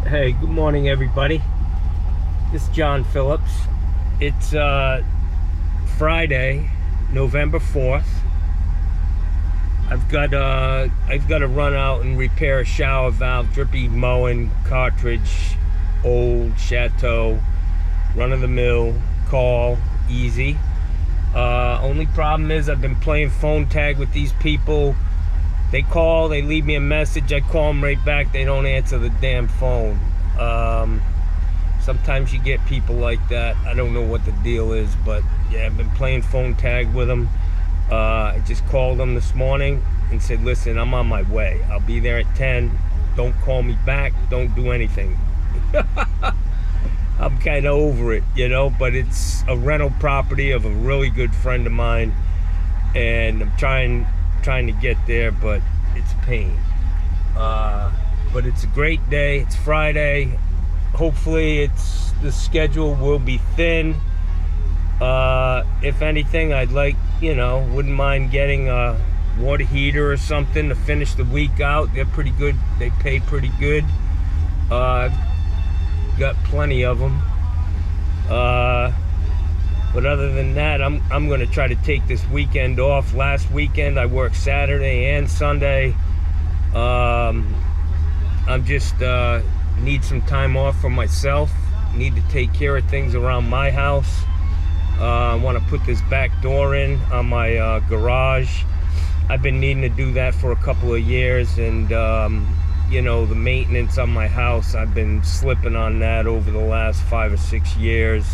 Hey, good morning, everybody. This is John Phillips. It's Friday, November 4th. I've got to run out and repair a shower valve, drippy Moen cartridge, old Chateau, run-of-the-mill, call, easy. Only problem is I've been playing phone tag with these people. They call, they leave me a message, I call them right back, they don't answer the damn phone. Sometimes you get people like that. I don't know what the deal is, but yeah, I've been playing phone tag with them. I just called them this morning and said, listen, I'm on my way. I'll be there at 10. Don't call me back, don't do anything. I'm kind of over it, you know, but it's a rental property of a really good friend of mine, and I'm trying to get there, but it's a pain. But it's a great day. It's Friday. Hopefully the schedule will be thin. If anything, I'd like, wouldn't mind getting a water heater or something to finish the week out. They're pretty good. They pay pretty good. Got plenty of them. But other than that, I'm going to try to take this weekend off. Last weekend I worked Saturday and Sunday. I'm just need some time off for myself. Need to take care of things around my house. I want to put this back door in on my garage. I've been needing to do that for a couple of years, and the maintenance on my house, I've been slipping on that over the last 5 or 6 years.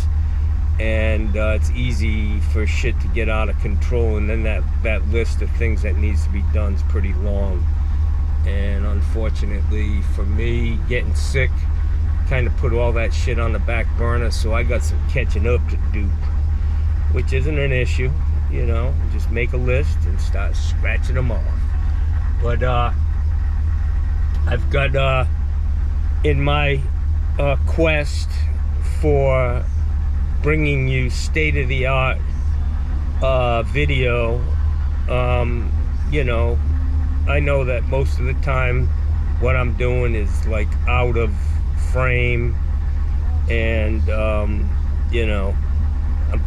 And it's easy for shit to get out of control, and then that list of things that needs to be done is pretty long. And unfortunately for me, getting sick kind of put all that shit on the back burner, so I got some catching up to do, which isn't an issue, just make a list and start scratching them off. But I've got in my quest for bringing you state-of-the-art video, I know that most of the time what I'm doing is like out of frame, and I'm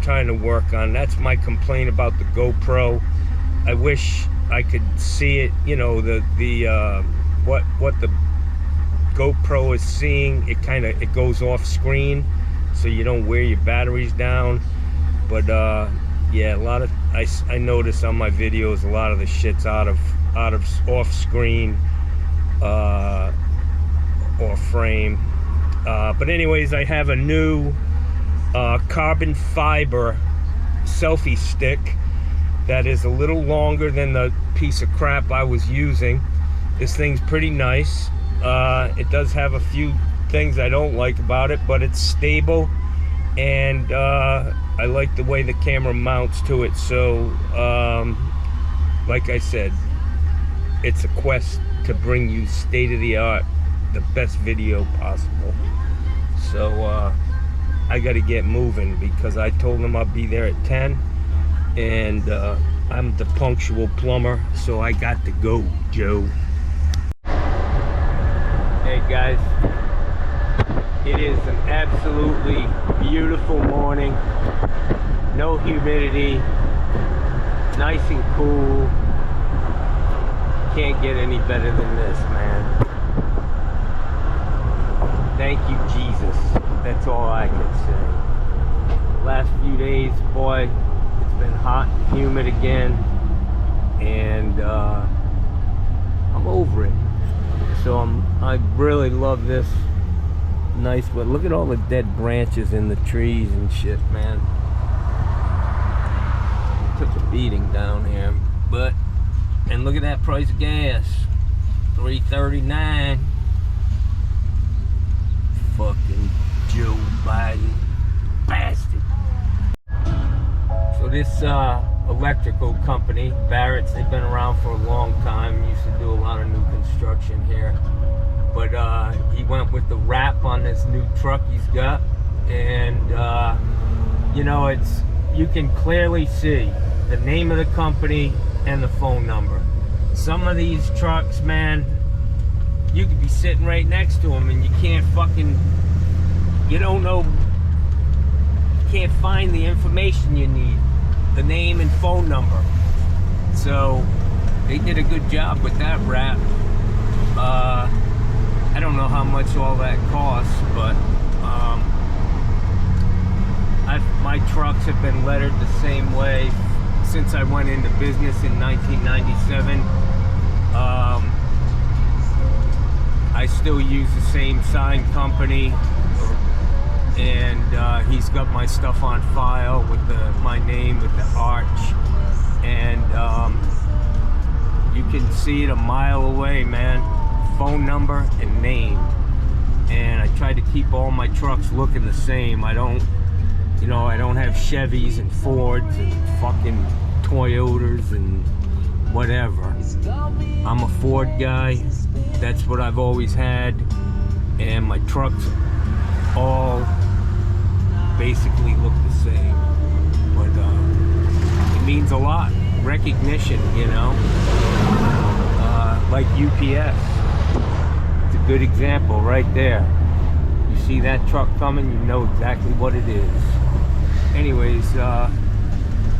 trying to work on, that's my complaint about the GoPro. I wish I could see it, what the GoPro is seeing. It goes off screen, so you don't wear your batteries down. But yeah, I notice on my videos a lot of the shit's out of off screen or frame. But anyways, I have a new carbon fiber selfie stick that is a little longer than the piece of crap I was using. This thing's pretty nice. It does have a few things I don't like about it, but it's stable, and I like the way the camera mounts to it. So like I said, it's a quest to bring you state-of-the-art, the best video possible. So I got to get moving, because I told them I'll be there at 10, and I'm the punctual plumber, so I got to go, Joe. Hey guys, it is an absolutely beautiful morning. No humidity, nice and cool. Can't get any better than this, man. Thank you, Jesus. That's all I can say. Last few days, boy, it's been hot and humid again, and I'm over it. So I really love this nice, but look at all the dead branches in the trees and shit, man. Took a beating down here, and look at that price of gas, $3.39. Fucking Joe Biden bastard. So this electrical company, Barrett's, they've been around for a long time. Used to do a lot of new construction here. But he went with the wrap on this new truck he's got, and you can clearly see the name of the company and the phone number. Some of these trucks, man, you could be sitting right next to them and you can't fucking, you don't know, you can't find the information you need, the name and phone number. So they did a good job with that rap. I don't know how much all that costs, but my trucks have been lettered the same way since I went into business in 1997. I still use the same sign company, and he's got my stuff on file with my name with the arch, and you can see it a mile away, man. Phone number and name. And I try to keep all my trucks looking the same. I don't have Chevys and Fords and fucking Toyotas and whatever. I'm a Ford guy. That's what I've always had. And my trucks all basically look the same. But it means a lot. Recognition, you know? Like UPS. It's a good example right there. You see that truck coming, you know exactly what it is. Anyways,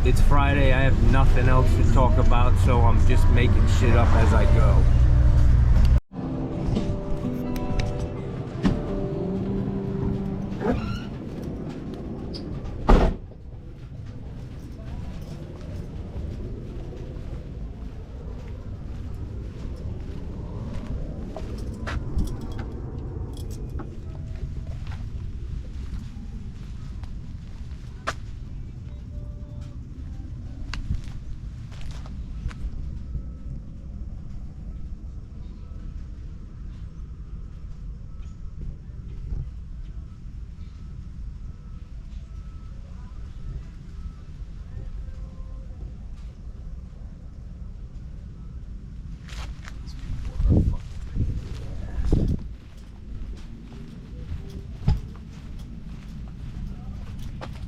it's Friday. I have nothing else to talk about, so I'm just making shit up as I go.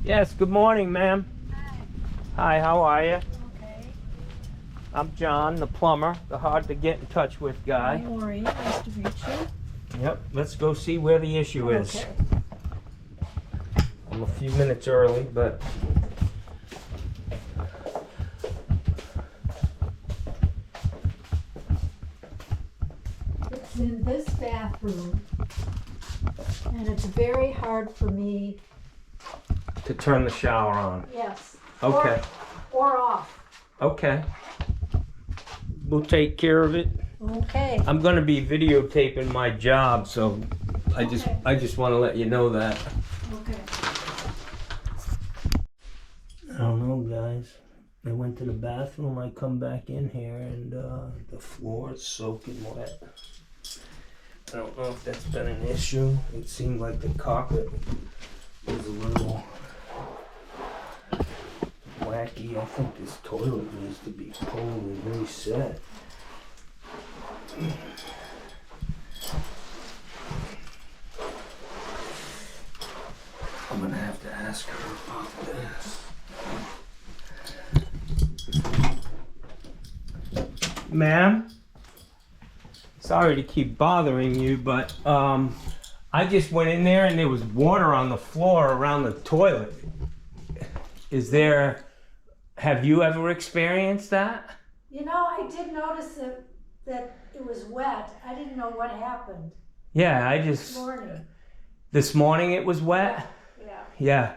Yes, good morning, ma'am. Hi, how are you? Okay. I'm John, the plumber, the hard to get in touch with guy. Hi, Maureen. Nice to meet you. Yep, let's go see where the issue is. Okay. I'm a few minutes early, but It's in this bathroom, and it's very hard for me. to turn the shower on. Yes. Okay. Or off. Okay. We'll take care of it. Okay. I'm gonna be videotaping my job, so I just Okay. want to let you know that. Okay. I don't know, guys. I went to the bathroom. I come back in here, and the floor is soaking wet. I don't know if that's been an issue. It seemed like the carpet was a little wacky. I think this toilet needs to be pulled and reset. I'm gonna have to ask her about this. Ma'am? Sorry to keep bothering you, but I just went in there and there was water on the floor around the toilet. Have you ever experienced that? You know, I did notice that it was wet. I didn't know what happened Yeah, this morning. this morning it was wet? Yeah. Yeah.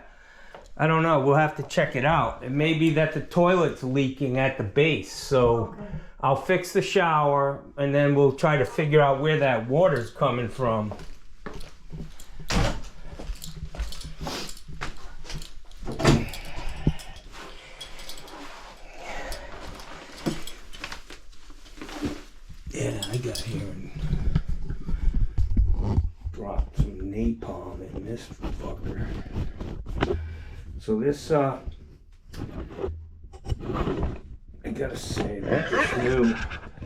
I don't know, we'll have to check it out. It may be that the toilet's leaking at the base, so Okay. I'll fix the shower and then we'll try to figure out where that water's coming from. Yeah, I got here and dropped some napalm in this fucker. So this, I gotta say that this new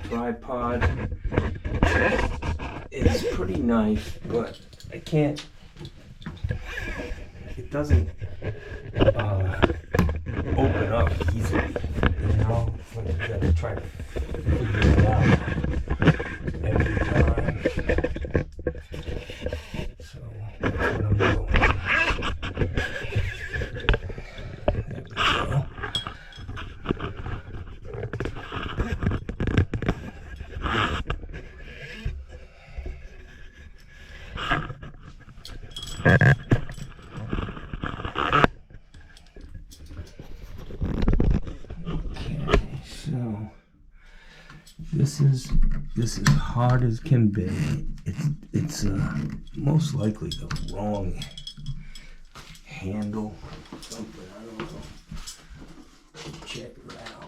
tripod is pretty nice, but I can't, it doesn't open up easily, you know? It's like you gotta try to figure it out every time. So this is hard as can be. It's most likely the wrong handle. Something, I don't know. Check it out.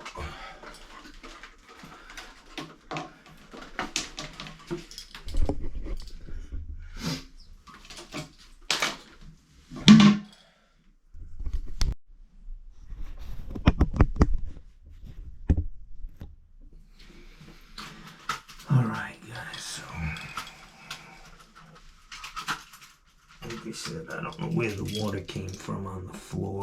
Alright guys, so like I said, I don't know where the water came from on the floor.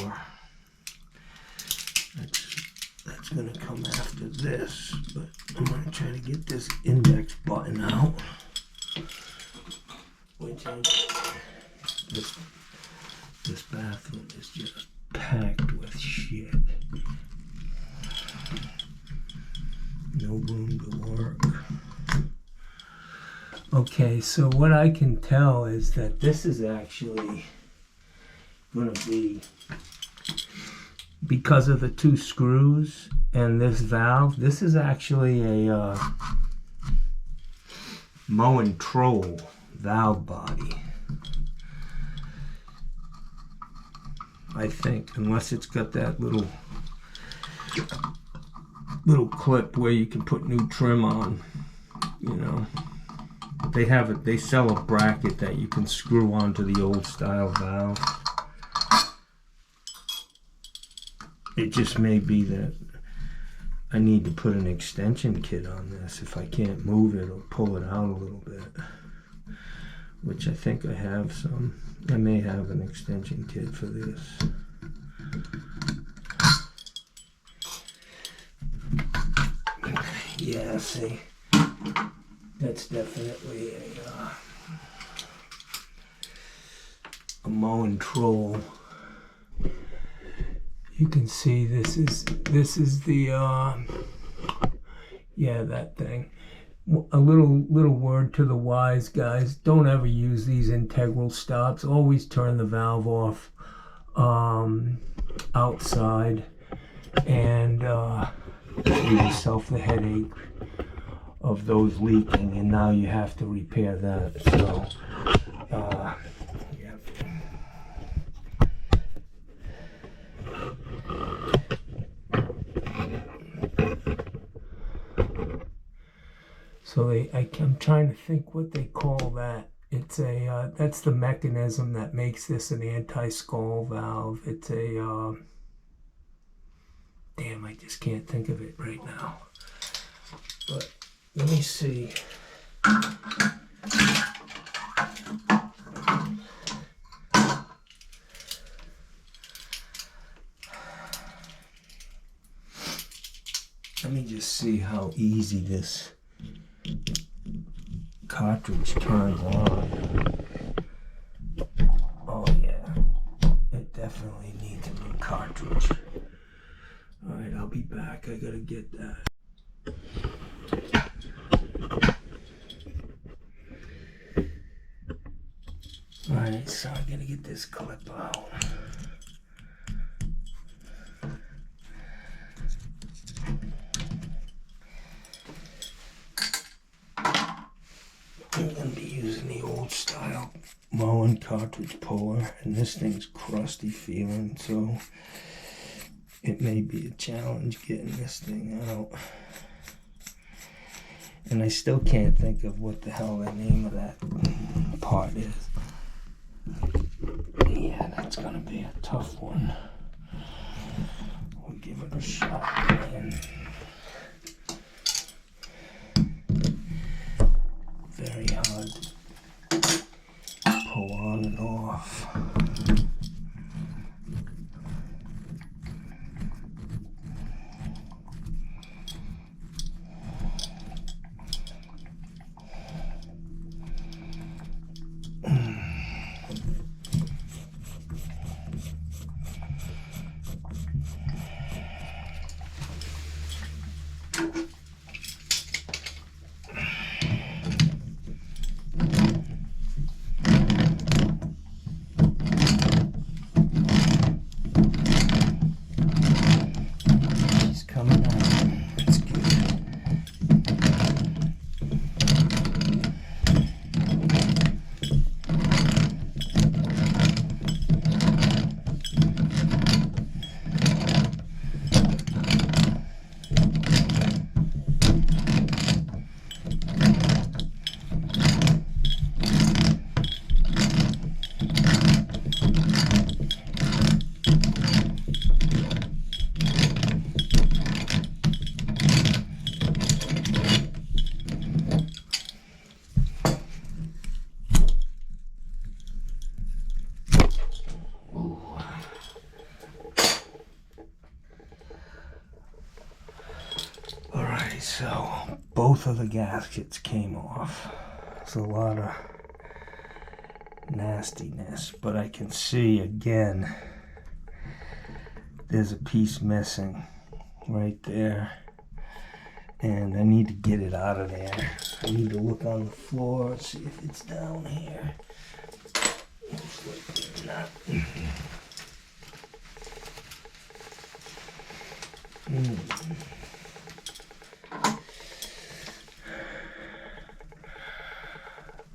That's gonna come after this, but I'm gonna try to get this index button out. Which this bathroom is just packed with shit. No room to work. Okay, so what I can tell is that this is actually gonna be, because of the two screws and this valve, this is actually a Moen Troll valve body. I think, unless it's got that little clip where you can put new trim on, you know. They sell a bracket that you can screw onto the old style valve. It just may be that I need to put an extension kit on this. If I can't move it or pull it out a little bit, which I think I have some. I may have an extension kit for this. Yeah, see, that's definitely a Moen Troll. You can see this is the yeah, that thing. A little word to the wise guys: don't ever use these integral stops. Always turn the valve off outside, and give yourself the headache of those leaking, and now you have to repair that. So yeah. So I'm trying to think what they call that. It's a that's the mechanism that makes this an anti-scald valve. It's a damn, I just can't think of it right now. But let me see. Let me just see how easy this cartridge turns on. Oh yeah, it definitely needs a new cartridge. Alright, I'll be back. I gotta get that. Alright, so I gotta get this clip out. I'm going to be using the old style Moen cartridge puller, and this thing's crusty feeling, so it may be a challenge getting this thing out. And I still can't think of what the hell the name of that part is. Yeah, that's going to be a tough one. We'll give it a shot, man. Very hard to pull on and off. so both of the gaskets came off. It's a lot of nastiness, but I can see again there's a piece missing right there, and I need to get it out of there. I need to look on the floor and see if it's down here. Looks like it's not.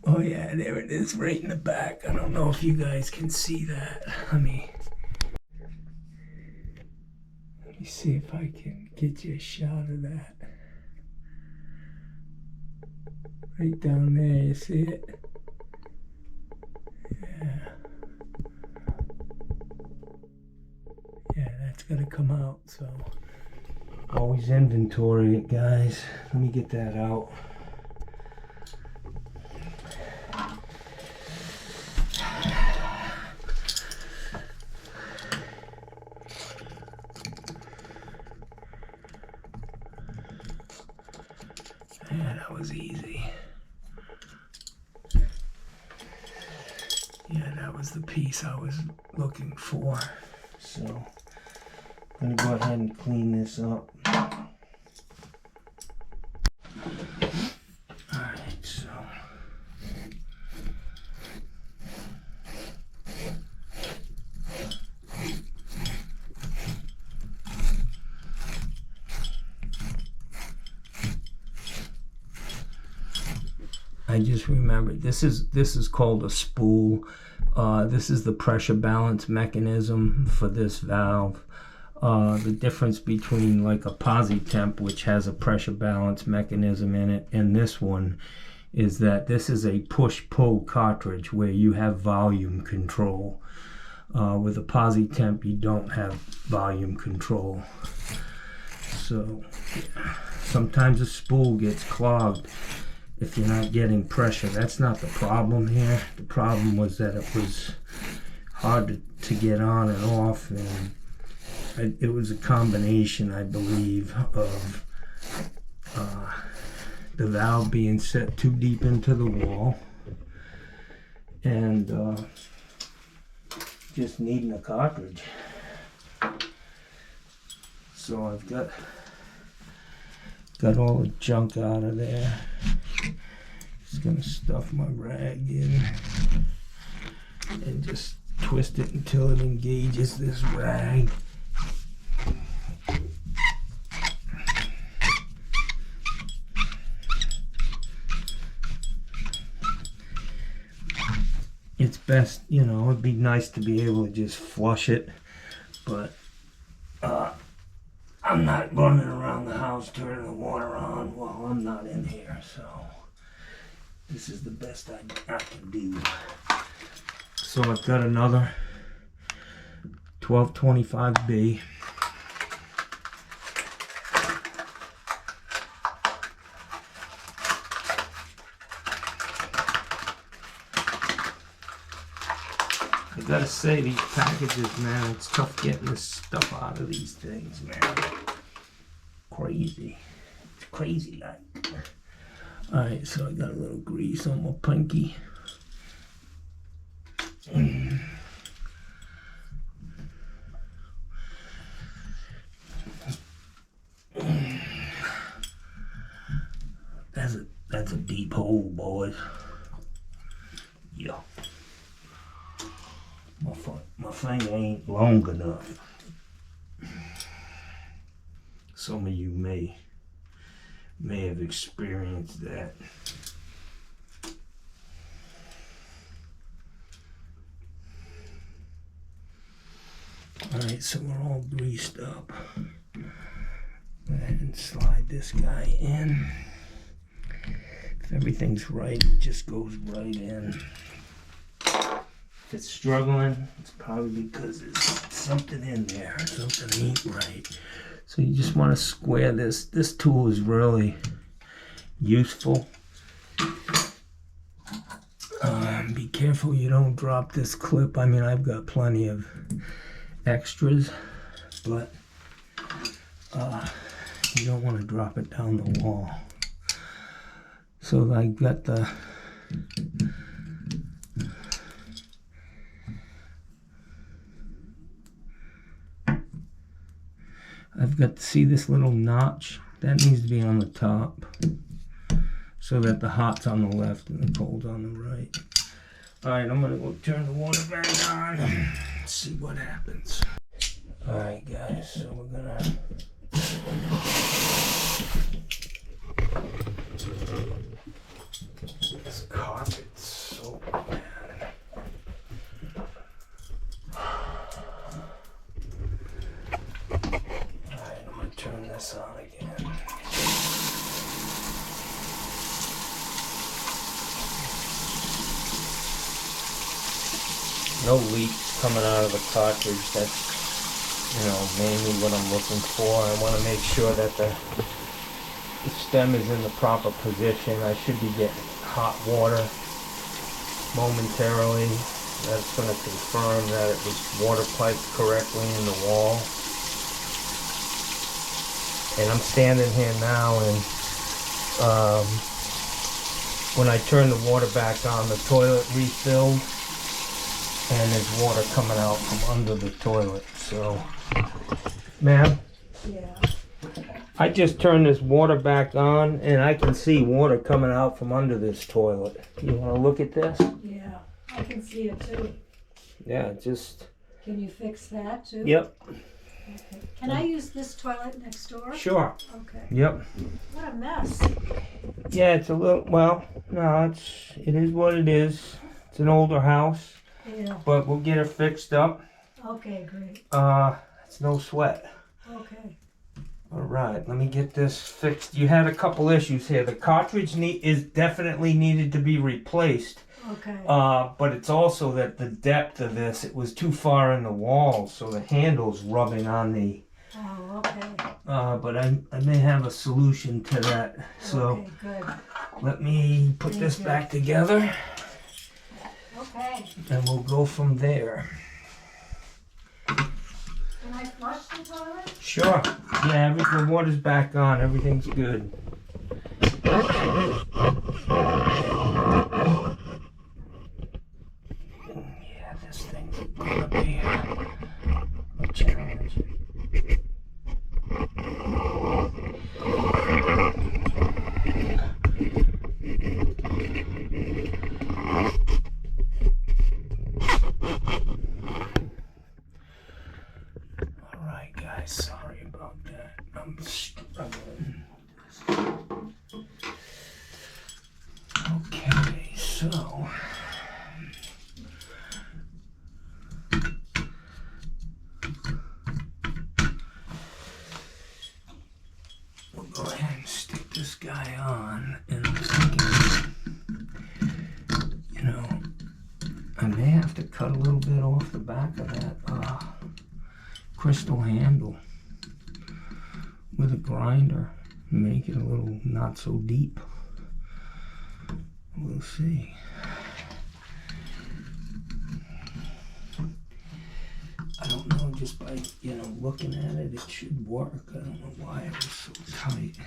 Oh yeah, there it is right in the back. I don't know if you guys can see that. Let me see if I can get you a shot of that. Right down there, you see it? Yeah. Yeah, that's gotta come out, so. Always inventory it, guys. Let me get that out. Yeah, that was easy. Yeah, that was the piece I was looking for. So, I'm gonna go ahead and clean this up. Alright, so. I just remembered this is called a spool. This is the pressure balance mechanism for this valve. The difference between like a PosiTemp, which has a pressure balance mechanism in it, and this one is that this is a push-pull cartridge where you have volume control. With a PosiTemp, you don't have volume control. So yeah. Sometimes a spool gets clogged if you're not getting pressure. That's not the problem here. The problem was that it was hard to get on and off, and it was a combination, I believe, of the valve being set too deep into the wall and just needing a cartridge. So I've got all the junk out of there. Just gonna stuff my rag in and just twist it until it engages this rag. It's best, you know, it'd be nice to be able to just flush it, but I'm not running around the house turning the water on while I'm not in here, so this is the best I can do. So I've got another 1225B. I gotta say, these packages, man, it's tough getting this stuff out of these things, man. Crazy. It's crazy like. Alright, so I got a little grease on my pinky. That's a deep hole, boys. Yeah. My finger ain't long enough. Some of you may have experienced that. Alright, so we're all greased up. Go ahead and slide this guy in. If everything's right, it just goes right in. If it's struggling, it's probably because there's something in there. Something ain't right. So you just want to square this. This tool is really useful. Be careful you don't drop this clip. I mean, I've got plenty of extras, but You don't want to drop it down the wall. So I've got the see this little notch? That needs to be on the top so that the hot's on the left and the cold's on the right. Alright, I'm gonna go turn the water back on and see what happens. Alright guys, so we're gonna this carpet's so bad. Alright, I'm gonna turn this on again. No leaks coming out of the cartridge. That's, you know, mainly what I'm looking for. I want to make sure that the stem is in the proper position. I should be getting hot water momentarily. That's going to confirm that it was water piped correctly in the wall. And I'm standing here now, and when I turn the water back on, the toilet refilled. And there's water coming out from under the toilet. So, ma'am? Yeah. I just turned this water back on and I can see water coming out from under this toilet. You want to look at this? Yeah, I can see it too. Yeah, just... Can you fix that too? Yep. Okay. Can I use this toilet next door? Sure. Okay. Yep. What a mess. Yeah, it's a little... Well, no, it is what it is. It's an older house. Yeah. But we'll get it fixed up. Okay, great. It's no sweat. Okay. All right, let me get this fixed. You had a couple issues here. The cartridge is definitely needed to be replaced. Okay. But it's also that the depth of this, it was too far in the wall, so the handle's rubbing on the... Oh, okay. But I may have a solution to that. So Okay, good. let me put this back together. Okay. And we'll go from there. Can I flush the toilet? Sure. Yeah, the water's back on. Everything's good. Yeah, this thing's gonna be a challenge. Alright guys, sorry about that. I'm struggling. Okay, so we'll go ahead and stick this guy on, and I'm thinking, you know, I may have to cut a little bit off the back of that crystal handle with a grinder, make it a little not so deep. We'll see. I don't know, just by, you know, looking at it, it should work. I don't know why it was so tight.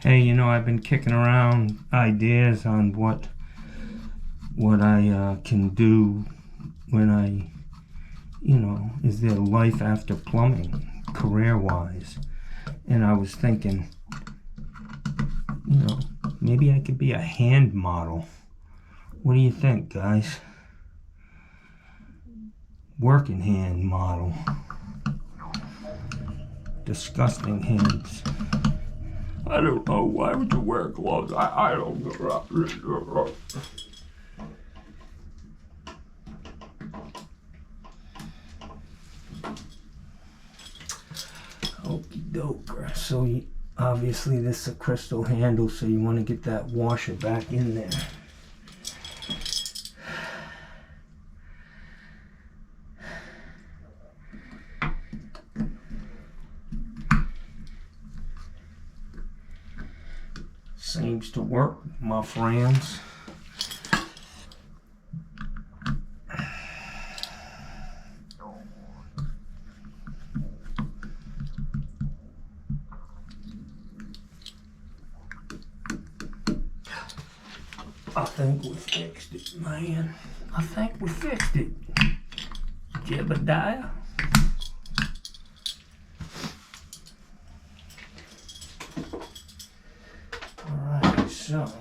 Hey, you know, I've been kicking around ideas on what I can do when I, you know, is there life after plumbing, career-wise? And I was thinking, you know, maybe I could be a hand model. What do you think, guys? Working hand model. Disgusting hands. I don't know. Why would you wear gloves? I don't know. So obviously this is a crystal handle, so you want to get that washer back in there. Seems to work, my friends. I think we fixed it, man. I think we fixed it. Jebediah. Alright, so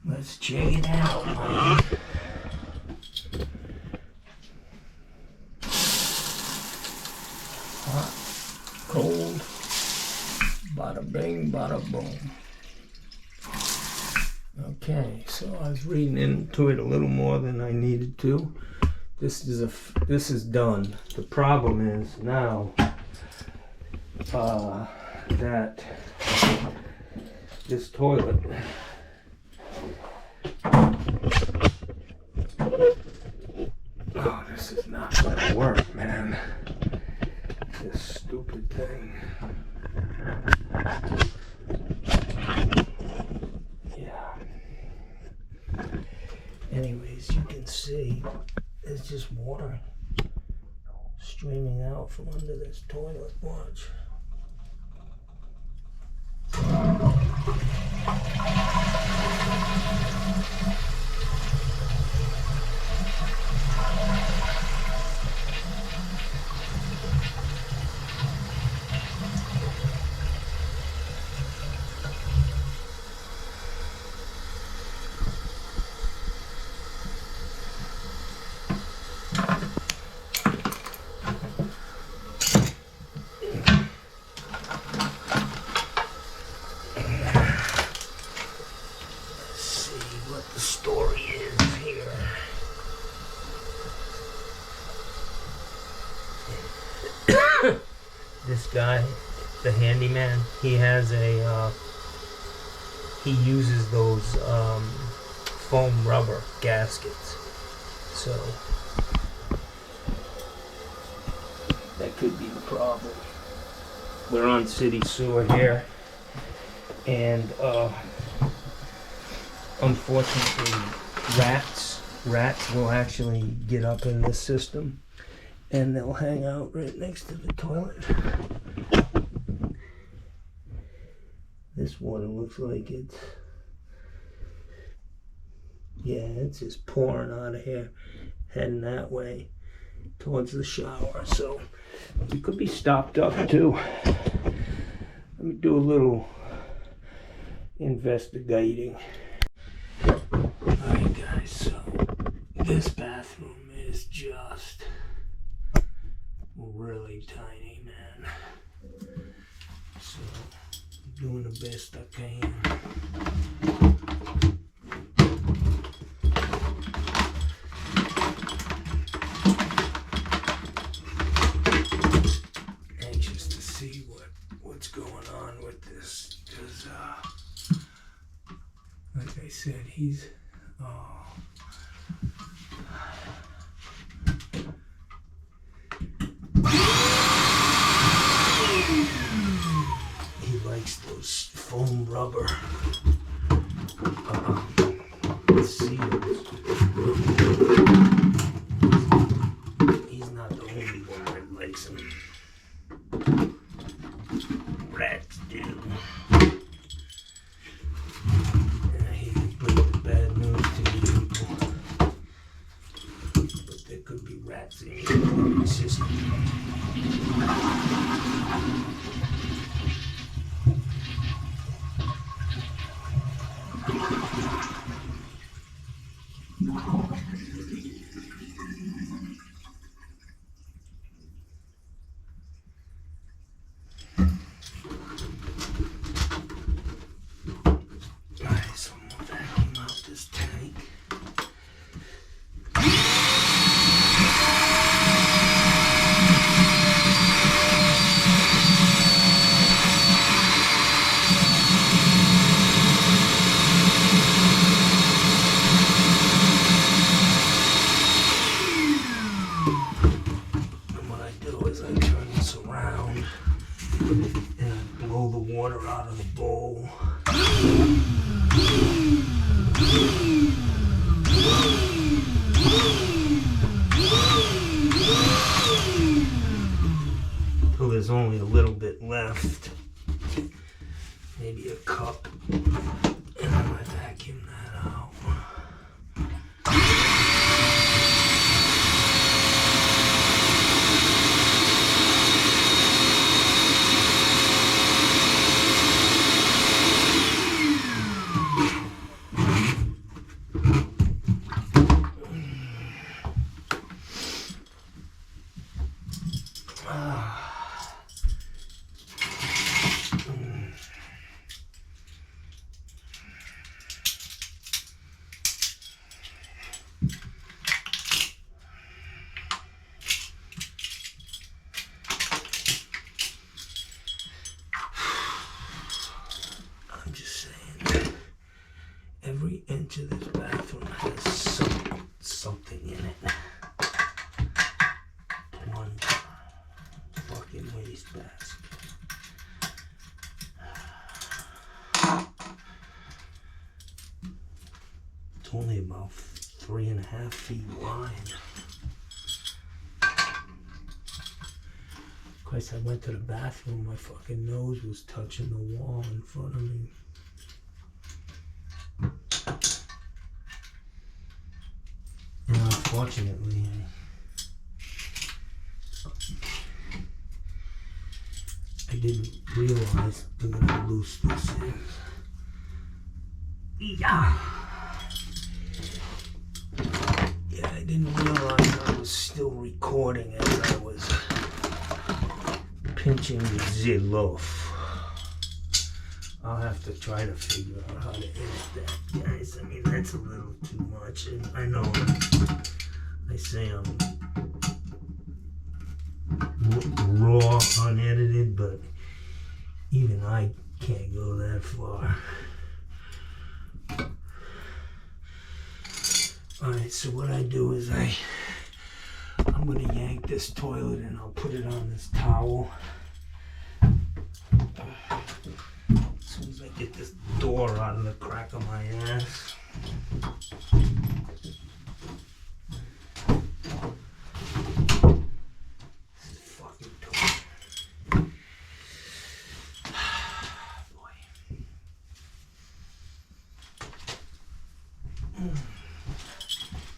let's check it out, man. Hot, cold, bada bing, bada boom. Okay, so I was reading into it a little more than I needed to. This is done. The problem is now that this toilet this is not gonna work, man. This stupid thing. Anyways, you can see there's just water streaming out from under this toilet. Watch. This guy, the handyman, he has he uses those foam rubber gaskets, so that could be the problem. We're on city sewer here, and unfortunately rats will actually get up in this system, and they'll hang out right next to the toilet. This water looks like it's just pouring out of here, heading that way towards the shower. So it could be stopped up too. Let me do a little investigating. Alright guys, so this bathroom is just really tiny, man. So I'm doing the best I can. Anxious to see what's going on with this, because like I said, he's he likes those foam rubber seals. He's not the only one that likes them. Rats do. I hate to break the bad news to you people, but there could be rats in your system. there's only a little bit left. Maybe a cup. And I'm gonna vacuum that out. I'm just saying, every inch of this bathroom has something in it. One fucking waste basket. It's only about 3.5 feet wide. Of course, I went to the bathroom, my fucking nose was touching the wall in front of me. And unfortunately, I didn't realize look at how loose this is. Yeah. Yeah, I didn't realize I was still recording as I was pinching the loaf. I'll have to try to figure out how to edit that, guys. I mean, that's a little too much. And I know I say I'm raw, unedited, but even I can't go that far. Alright, so what I do is I'm gonna yank this toilet and I'll put it on this towel. As soon as I get this door out of the crack of my ass. This is fucking toilet. Boy.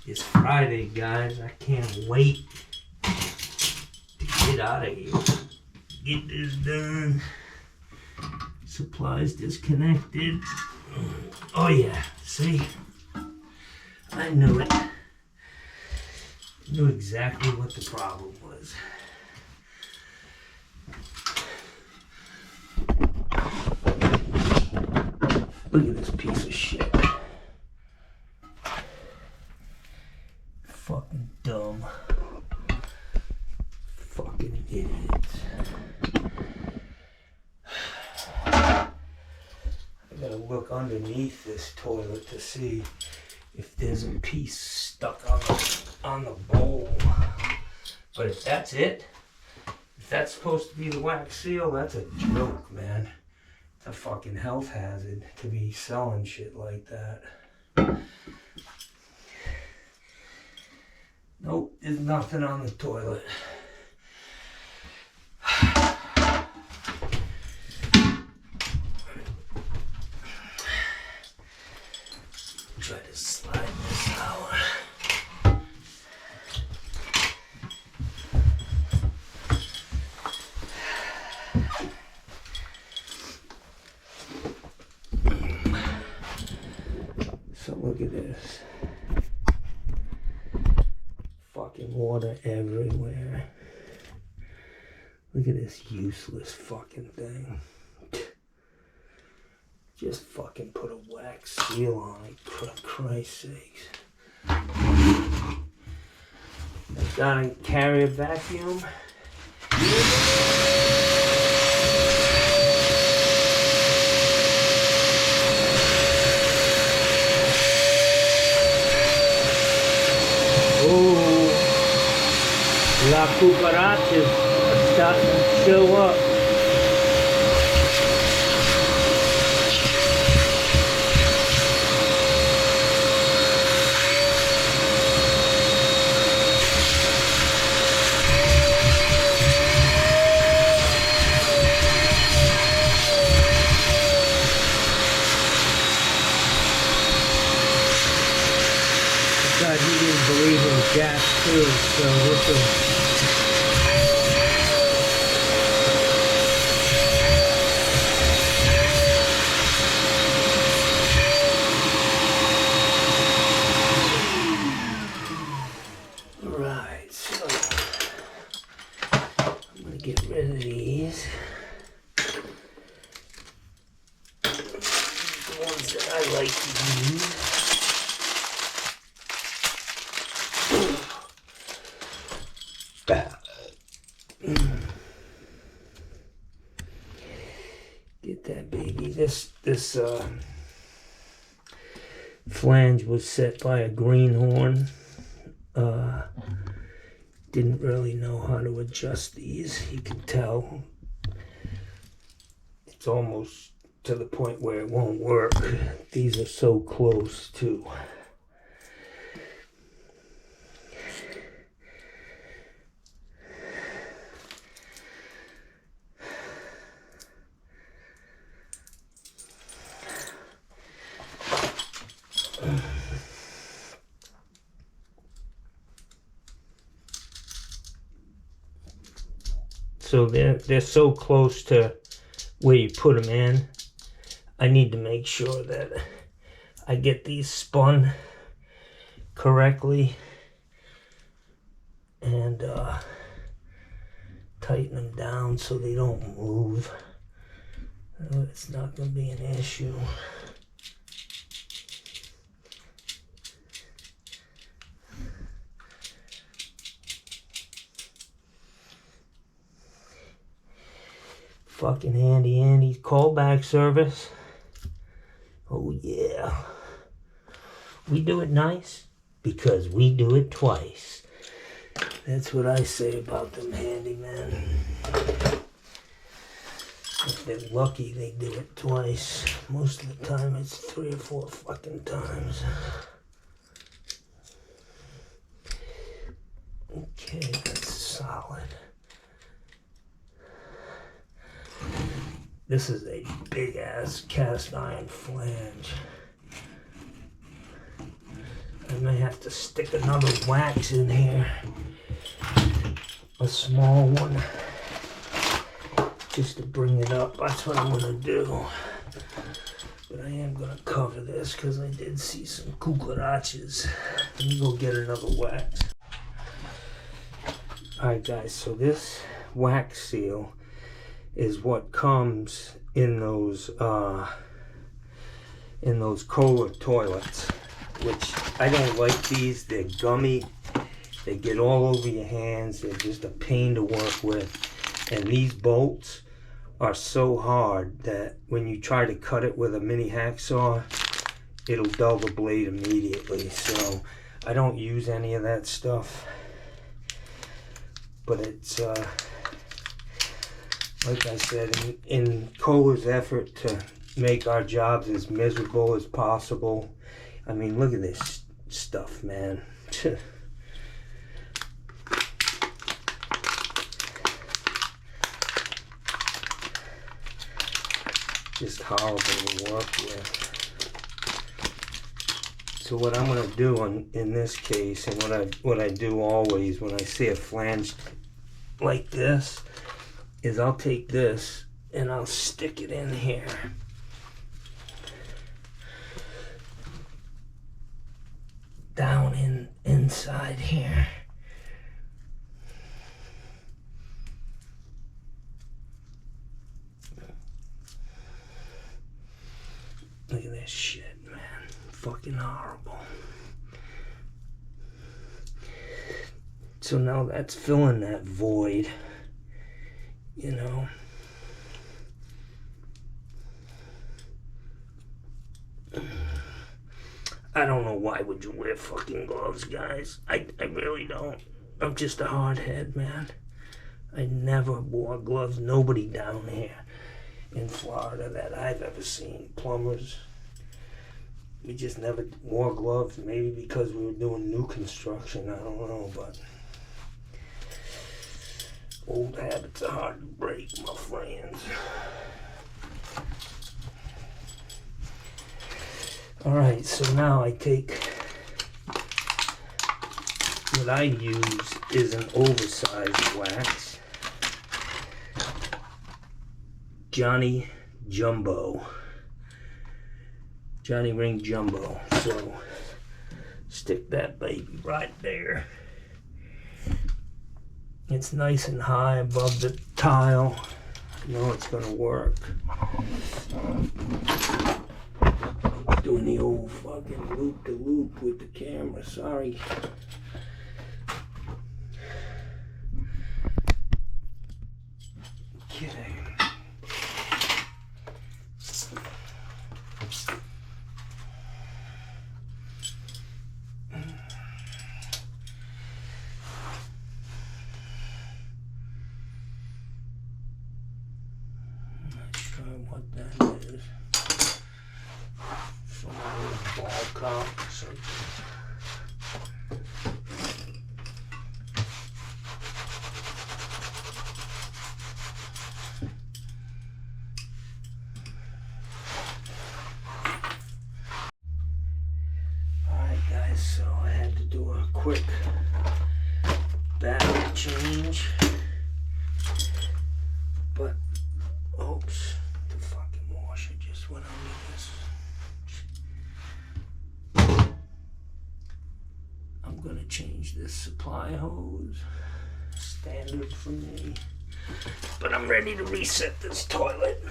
It's Friday, guys. I can't wait to get out of here. Get this done. Supplies disconnected. Oh yeah, see? I knew it. I knew exactly what the problem was. Look at this piece of shit. Fucking dumb. Fucking idiots. I gotta look underneath this toilet to see if there's a piece stuck on the bowl. But if that's it, if that's supposed to be the wax seal, that's a joke, man. It's a fucking health hazard to be selling shit like that. Nope, there's nothing on the toilet. Try to slide this out. So look at this. Fucking water everywhere. Look at this useless fucking thing. Just fucking put a wax seal on it, for Christ's sakes. I gotta carry a vacuum. Oh, la cucarachas are starting to show up. God, he didn't believe in Jack too, so this will... Right, so I'm gonna get rid of these. The ones that I like to use. Get that baby. This flange was set by a greenhorn. Didn't really know how to adjust these. You can tell it's almost to the point where it won't work. These are so close too. So they're so close to where you put them in. I need to make sure that I get these spun correctly and tighten them down so they don't move. It's not going to be an issue. Fucking handy Andy's callback service. Oh yeah. We do it nice because we do it twice. That's what I say about them handymen. If they're lucky, they do it twice. Most of the time it's 3 or 4 fucking times. Okay, that's solid. This is a big ass cast iron flange. I may have to stick another wax in here. A small one. Just to bring it up. That's what I'm gonna do. But I am gonna cover this because I did see some cucarachas. Let me go get another wax. Alright guys, so this wax seal is what comes in those Kohler toilets, which I don't like these. They're gummy. They get all over your hands. They're just a pain to work with. And these bolts are so hard that when you try to cut it with a mini hacksaw, it'll dull the blade immediately. So I don't use any of that stuff. But it's like I said, in Kohler's effort to make our jobs as miserable as possible. I mean, look at this stuff, man. Just horrible to work with. So what I'm going to do in this case, and what I do always when I see a flange like this, is I'll take this and I'll stick it in here. Down inside here. Look at this shit, man. Fucking horrible. So now that's filling that void. You know, I don't know why would you wear fucking gloves, guys. I really don't. I'm just a hardhead, man. I never wore gloves. Nobody down here in Florida that I've ever seen. Plumbers. We just never wore gloves. Maybe because we were doing new construction. I don't know, but old habits are hard to break, my friends. Alright, so now I take what I use is an oversized wax. Johnny Jumbo. Johnny Ring Jumbo. So stick that baby right there. It's nice and high above the tile. I know it's gonna work. Doing the old fucking loop-de-loop with the camera, sorry. Okay. What that is. Some old ball cock or something. Alright guys, so I had to do a quick battery change. But oops. What I'm gonna change this supply hose, standard for me, but I'm ready to reset this toilet.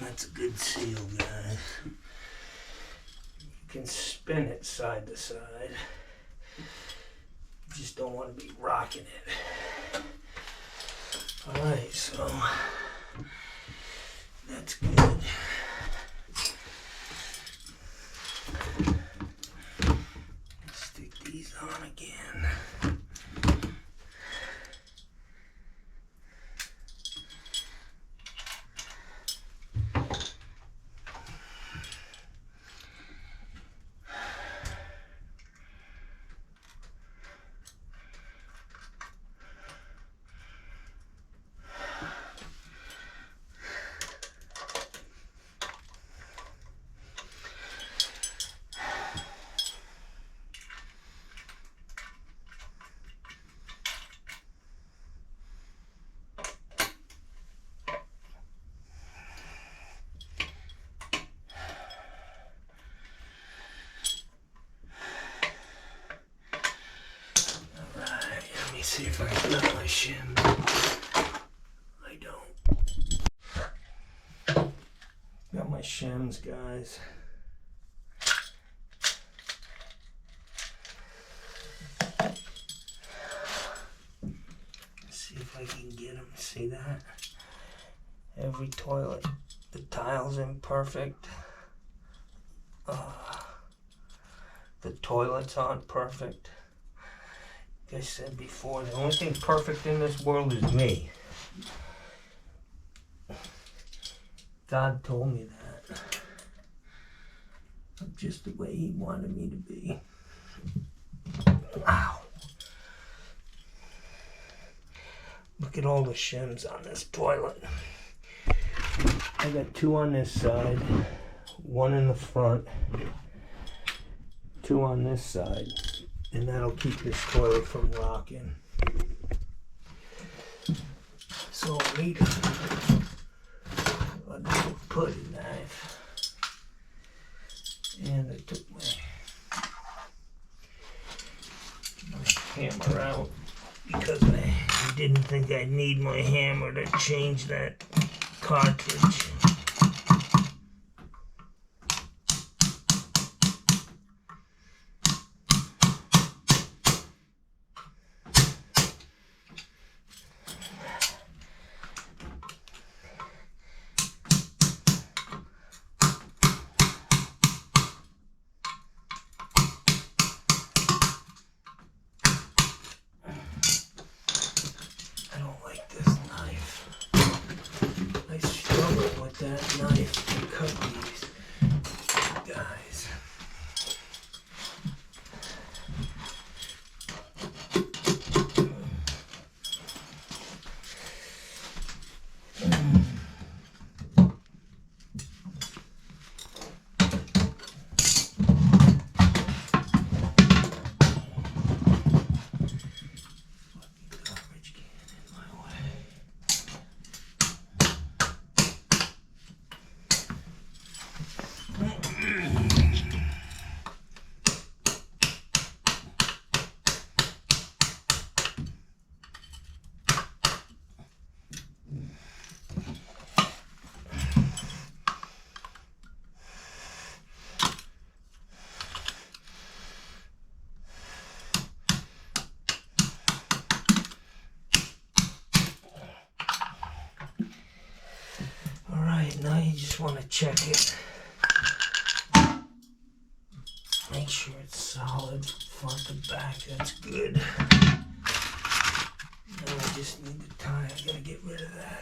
That's a good seal, guys. You can spin it side to side. You just don't want to be rocking it. Alright, so that's good. Stick these on again. See if I can get my shims. I don't. Got my shims, guys. See if I can get them. See that? Every toilet, the tile's imperfect. The toilets aren't perfect. Like I said before, the only thing perfect in this world is me. God told me that. I'm just the way He wanted me to be. Ow. Look at all the shims on this toilet. I got 2 on this side, 1 in the front, 2 on this side. And that'll keep this toilet from rocking. So I'll need a little putty knife. And I took my hammer out because I didn't think I'd need my hammer to change that cartridge. That knife to cut these guys. Garbage can in my way. Now you just want to check it. Make sure it's solid, front to back, that's good. Now I just need the tie, I gotta get rid of that.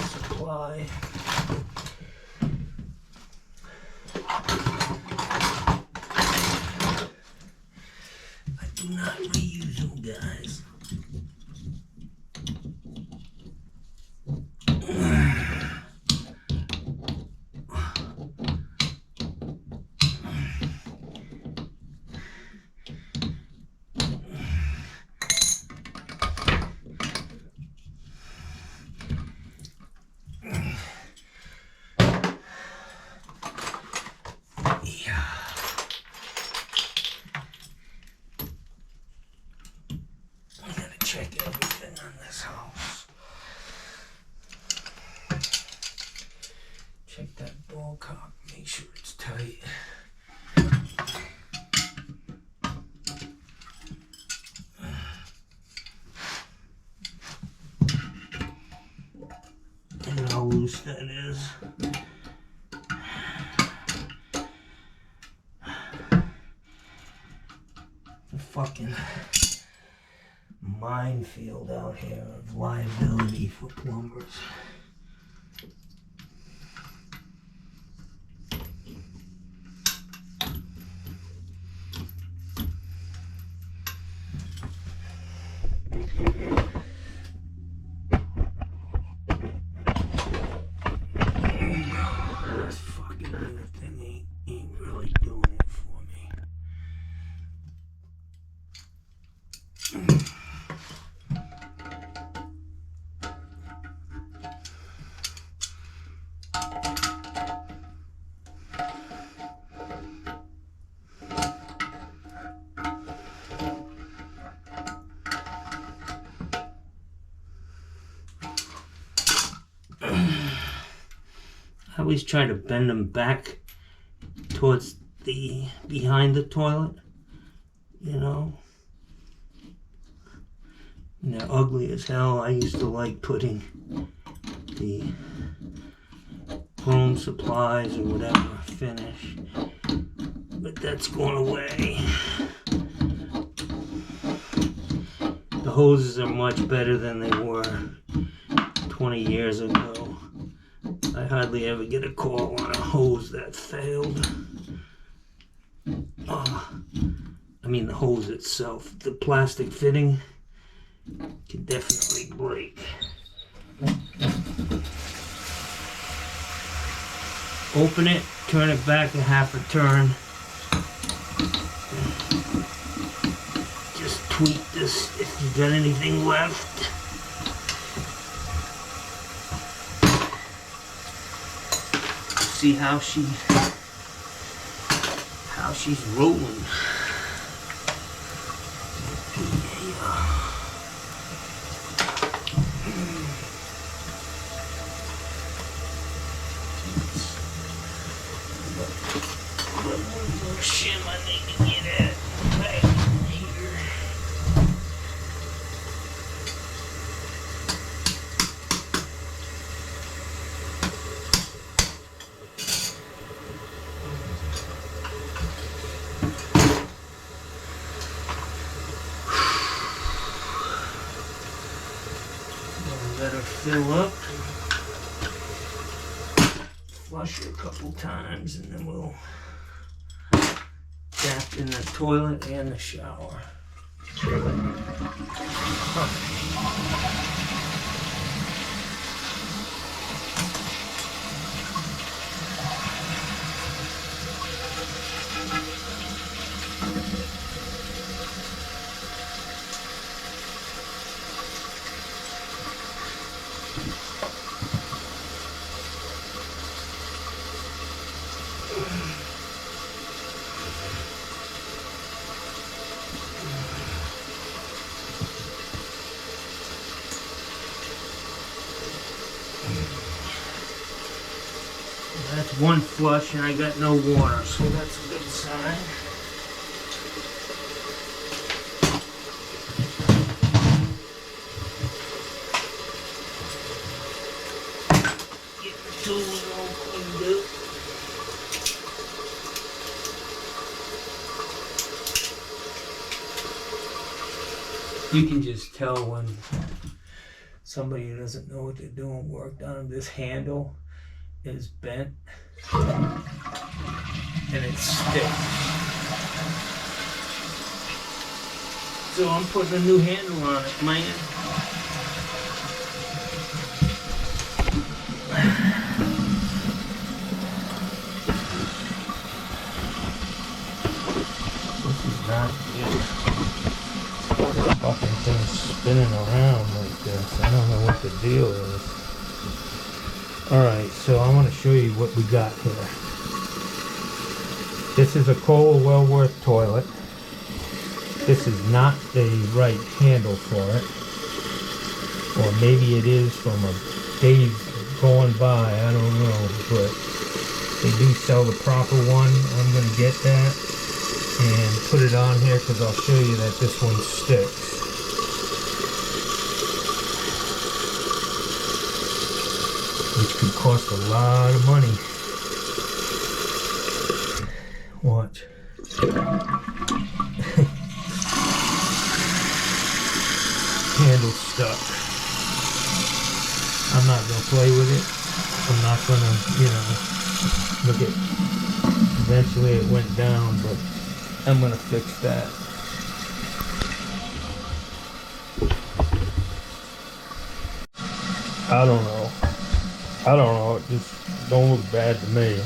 Supply. I do not reuse them, guys. Check everything on this house. Check that ball cock, make sure it's tight. And how loose that is. The fucking minefield out here of liability for plumbers. This fucking little thing ain't really doing it for me. I always try to bend them back towards the behind the toilet, you know. And they're ugly as hell. I used to like putting the Home Supplies or whatever finish, but that's going away. The hoses are much better than they were 20 years ago. I hardly ever get a call on a hose that failed. I mean the hose itself. The plastic fitting can definitely break. Open it, turn it back a half a turn. Just tweak this if you got anything left. See how she's rolling. Shim I need to get at back here. Let her fill up. Flush her a couple times and then we'll tap in the toilet and the shower. That's one flush and I got no water, so that's a good sign. Get the tools all cleaned up. You can just tell when somebody who doesn't know what they're doing worked on them. This handle is bent and it sticks. So I'm putting a new handle on it, man. This is not good. Fucking thing's spinning around like this. I don't know what the deal is. Alright, so I want to show you what we got here. This is a Kohler Wellworth toilet. This is not the right handle for it. Or maybe it is from a days gone by, I don't know. But they do sell the proper one. I'm going to get that and put it on here because I'll show you that this one sticks. Which could cost a lot of money. Watch. Handle's stuck. I'm not gonna play with it. I'm not gonna, look at. Eventually it went down, but I'm gonna fix that. I don't know. It just don't look bad to me,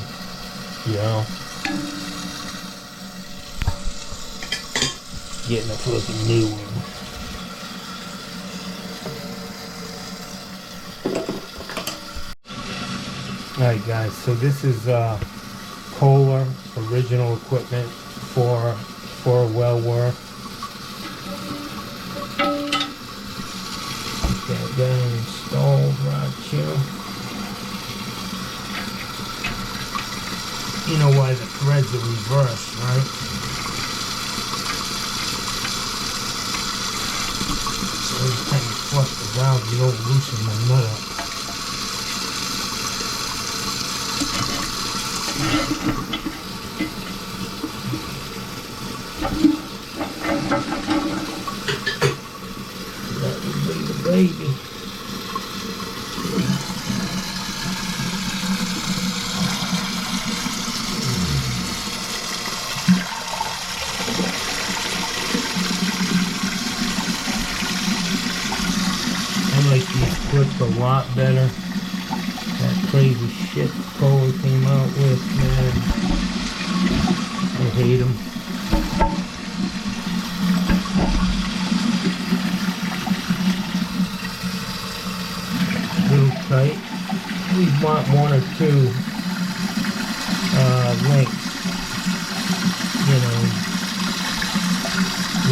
Getting a fucking new one. Alright guys, so this is Kohler original equipment for a Wellworth. Got that installed right here. You know why the threads are reversed, right? So every time you flush the valve, you don't loosen the nut up. That would be the baby. I like these clips a lot better. That crazy shit Kohler came out with, man. I hate them. Real tight. We want one or two links,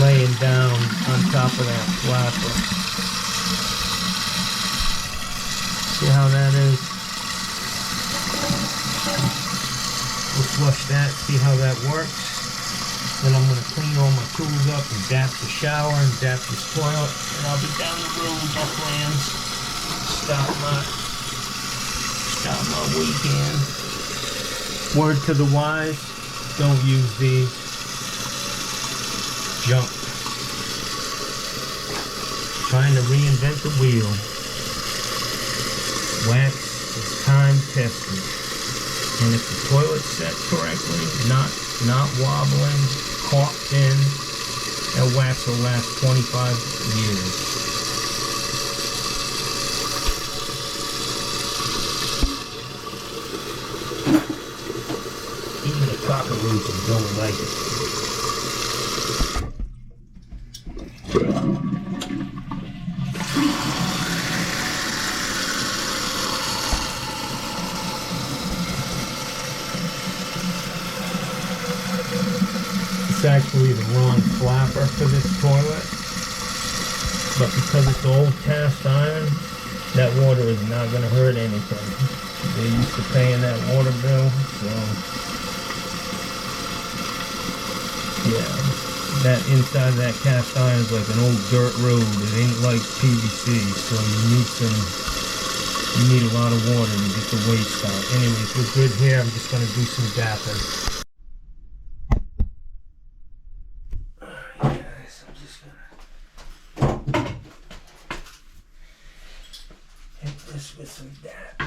laying down on top of that flapper. See how that is? We'll flush that, see how that works. Then I'm going to clean all my tools up and dap the shower and dap this toilet. And I'll be down the road, my friends. Start my weekend. Word to the wise, don't use these. Junk. Trying to reinvent the wheel. Wax is time tested. And if the toilet's set correctly, not wobbling, caulked in, that wax will last 25 years. Even the cockroaches don't like it. It's actually the wrong flapper for this toilet, but because it's old cast iron, that water is not going to hurt anything. They're used to paying that water bill, so yeah, that inside of that cast iron is like an old dirt road. It ain't like PVC, so you need a lot of water to get the waste out. Anyways, we're good here. I'm just going to do some dapping. With some dap.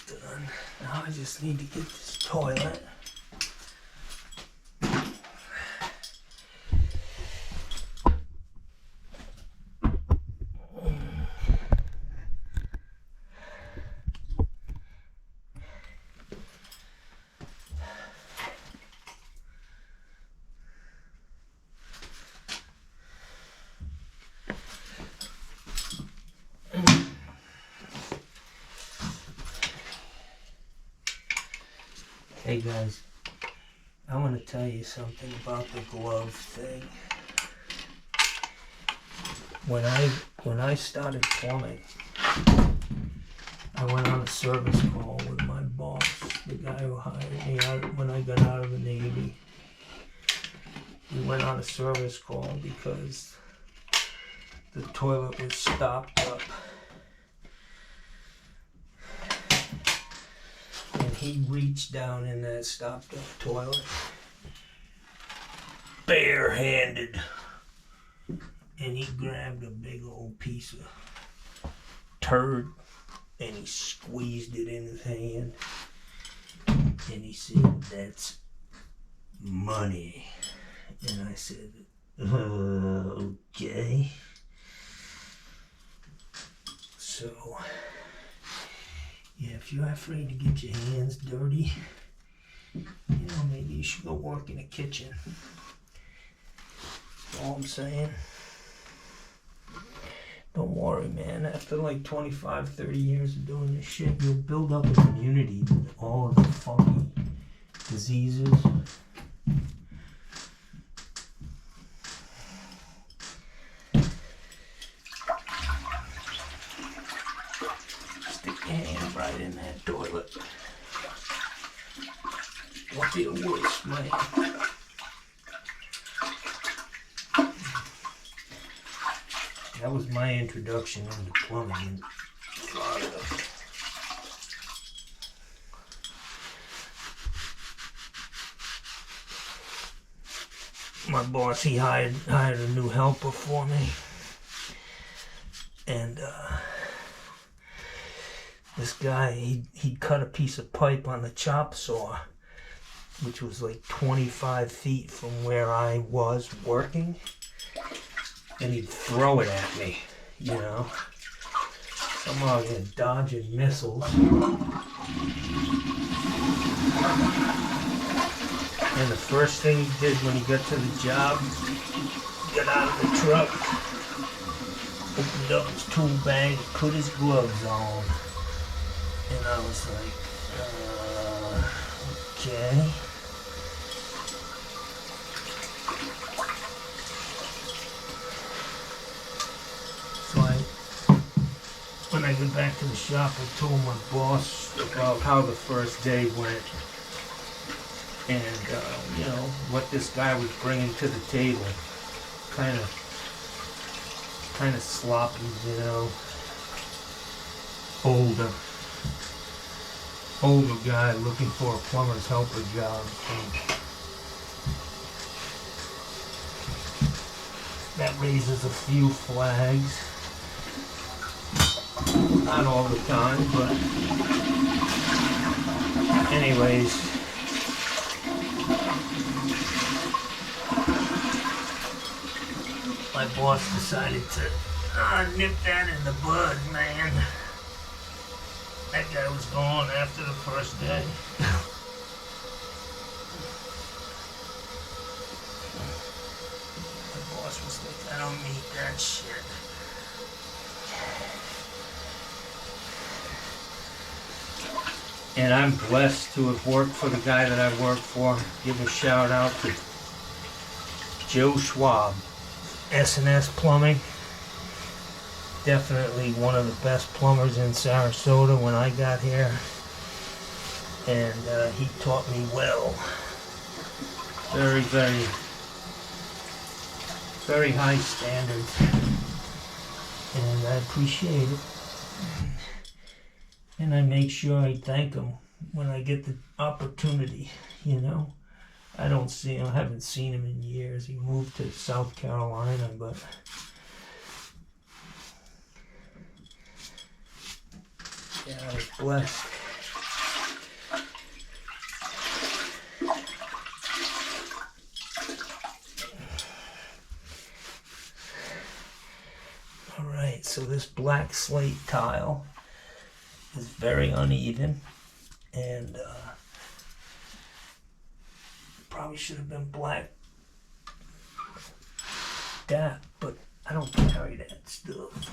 Done. Now I just need to get this toilet. Hey guys, I want to tell you something about the glove thing. When I started plumbing, I went on a service call with my boss, the guy who hired me out when I got out of the Navy. We went on a service call because the toilet was stopped up. He reached down in that stopped up toilet, barehanded, and he grabbed a big old piece of turd and he squeezed it in his hand and he said, "That's money." And I said, okay. So yeah, if you're afraid to get your hands dirty, maybe you should go work in the kitchen. That's all I'm saying. Don't worry, man. After like 25, 30 years of doing this shit, you'll build up a community with all of the funky diseases. be the worst, man. That was my introduction into plumbing in Florida. My boss, he hired a new helper for me. And this guy, he cut a piece of pipe on the chop saw, which was like 25 feet from where I was working. And he'd throw it at me, you know. Somehow he'd dodging missiles. And the first thing he did when he got to the job, got out of the truck, opened up his tool bag, put his gloves on. And I was like, okay. So when I went back to the shop, I told my boss about how the first day went. And, you know, what this guy was bringing to the table. Kind of sloppy, you know. Older guy looking for a plumber's helper job. And that raises a few flags. Not all the time, but anyways. My boss decided to nip that in the bud, man. That guy was gone after the first day. My boss was like, I don't need that shit. And I'm blessed to have worked for the guy that I work for. Give a shout out to Joe Schwab. S&S Plumbing, definitely one of the best plumbers in Sarasota when I got here, and he taught me well. Very, very, very high standards, and I appreciate it. And I make sure I thank him when I get the opportunity, you know. I haven't seen him in years. He moved to South Carolina, but yeah, I was blessed. All right, so this black slate tile is very uneven, and probably should have been black DAP, but I don't carry that stuff.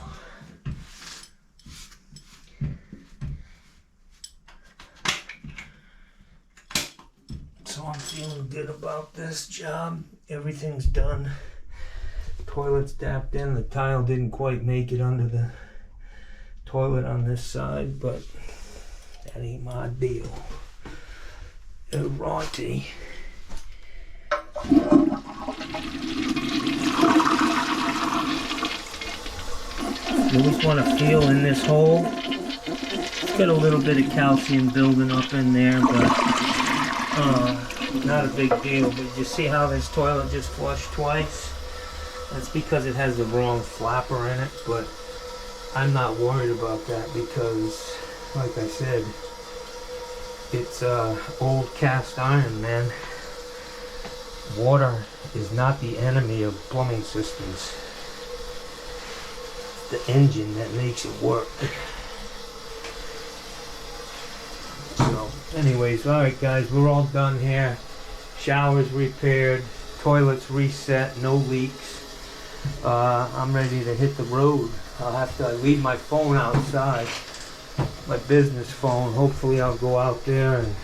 So I'm feeling good about this job. Everything's done. Toilet's dapped in. The tile didn't quite make it under the toilet on this side, but that ain't my deal. Righty. You just want to feel in this hole. It's got a little bit of calcium building up in there, but not a big deal. But you see how this toilet just flushed twice? That's because it has the wrong flapper in it, but I'm not worried about that because, like I said, it's old cast iron, man. Water is not the enemy of plumbing systems. It's the engine that makes it work. So, anyways, alright guys, we're all done here. Showers repaired, toilets reset, no leaks. I'm ready to hit the road. I leave my phone outside, my business phone. Hopefully I'll go out there and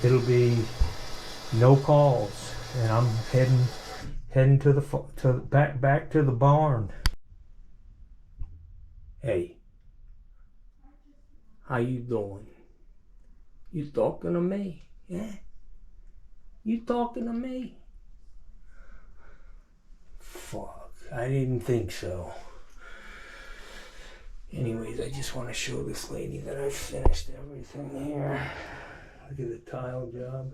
it'll be no calls, and I'm heading to the back to the barn. Hey, how you doing? You talking to me? Yeah? You talking to me? Fuck, I didn't think so. Anyways, I just want to show this lady that I finished everything here. Look at the tile job.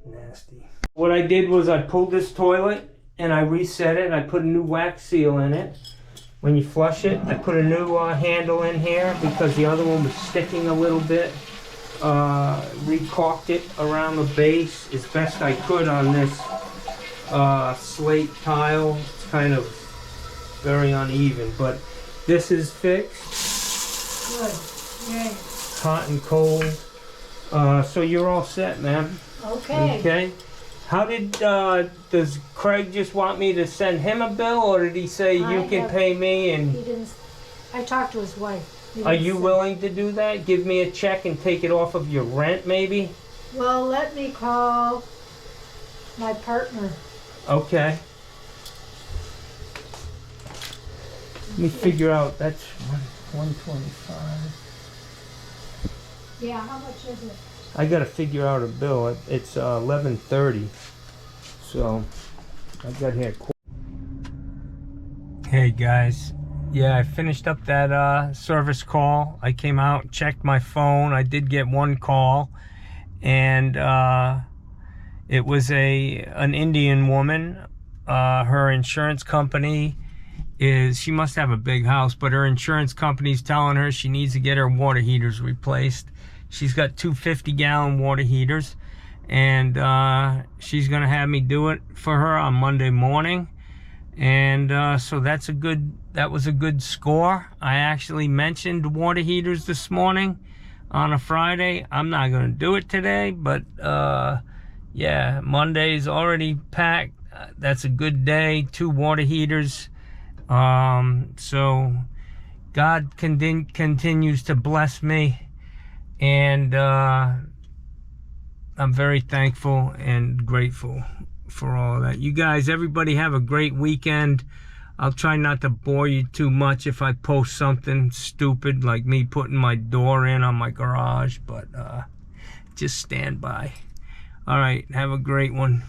Nasty. What I did was I pulled this toilet and I reset it. I put a new wax seal in it. When you flush it, I put a new handle in here because the other one was sticking a little bit. Recaulked it around the base as best I could on this slate tile. It's kind of very uneven, but this is fixed. Good. Yay. Hot and cold. So you're all set, ma'am. Okay. Okay. How did, does Craig just want me to send him a bill, or did he say you can pay me and... He didn't, I talked to his wife. Are you willing to do that? Give me a check and take it off of your rent, maybe? Well, let me call my partner. Okay. Let me figure out, that's 125. Yeah, how much is it? I gotta figure out a bill. It's 11:30. So I got here. Hey guys. Yeah, I finished up that service call. I came out, checked my phone. I did get one call, and it was an Indian woman. Her insurance company she must have a big house, but her insurance company's telling her she needs to get her water heaters replaced. She's got 2 50-gallon water heaters, and she's gonna have me do it for her on Monday morning. And so that was a good score. I actually mentioned water heaters this morning on a Friday. I'm not gonna do it today, but yeah, Monday's already packed. That's a good day. 2 water heaters. So God continues to bless me, and I'm very thankful and grateful for all of that. You guys, everybody have a great weekend. I'll try not to bore you too much if I post something stupid like me putting my door in on my garage, but just stand by. All right, have a great one.